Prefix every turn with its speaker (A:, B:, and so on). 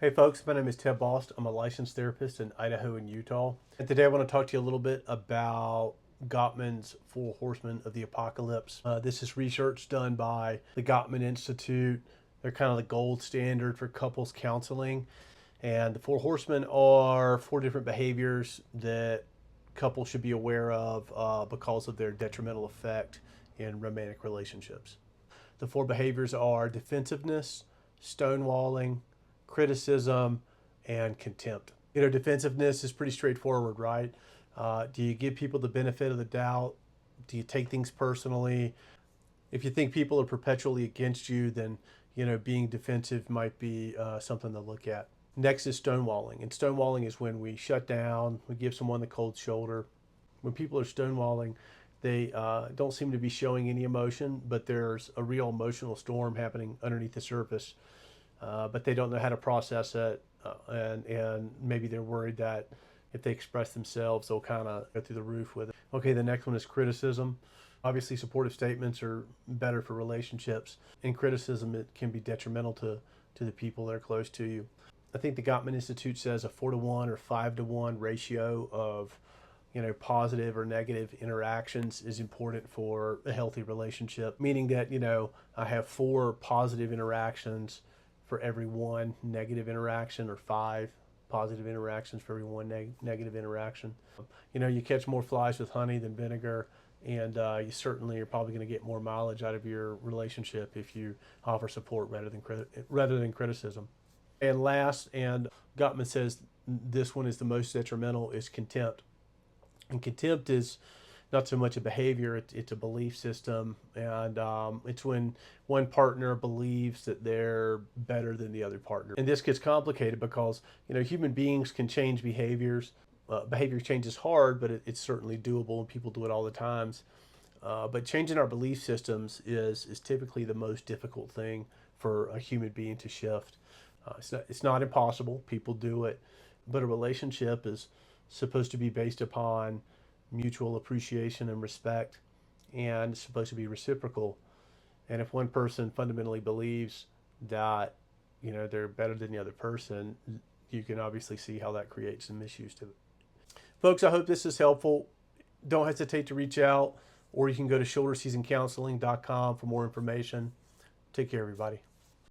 A: Hey folks, my name is Ted Bost. I'm a licensed therapist in Idaho and Utah. And today I want to talk to you a little bit about Gottman's Four Horsemen of the Apocalypse. This is research done by the Gottman Institute. They're kind of the gold standard for couples counseling. And the Four Horsemen are four different behaviors that couples should be aware of because of their detrimental effect in romantic relationships. The four behaviors are defensiveness, stonewalling, criticism, and contempt. Defensiveness is pretty straightforward, right? Do you give people the benefit of the doubt? Do you take things personally? If you think people are perpetually against you, then being defensive might be something to look at. Next is stonewalling, and stonewalling is when we shut down, we give someone the cold shoulder. When people are stonewalling, they don't seem to be showing any emotion, but there's a real emotional storm happening underneath the surface. But they don't know how to process it, and maybe they're worried that if they express themselves, they'll kind of go through the roof with it. Okay, the next one is criticism. Obviously, supportive statements are better for relationships. In criticism, it can be detrimental to the people that are close to you. I think the Gottman Institute says a 4-to-1 or 5-to-1 ratio of positive or negative interactions is important for a healthy relationship, meaning that I have 4 positive interactions for every 1 negative interaction, or 5 positive interactions for every 1 negative interaction. You catch more flies with honey than vinegar, and you certainly are probably going to get more mileage out of your relationship if you offer support rather than criticism. And last, and Gottman says this one is the most detrimental, is contempt. And contempt is not so much a behavior, it's a belief system. And it's when one partner believes that they're better than the other partner. And this gets complicated because, human beings can change behaviors. Behavior change is hard, but it's certainly doable, and people do it all the times. But changing our belief systems is typically the most difficult thing for a human being to shift. It's not impossible. People do it. But a relationship is supposed to be based upon mutual appreciation and respect, and it's supposed to be reciprocal. And if one person fundamentally believes that they're better than the other person, you can obviously see how that creates some issues to it. Folks, I hope this is helpful. Don't hesitate to reach out, or you can go to shoulderseasoncounseling.com for more information. Take care, everybody.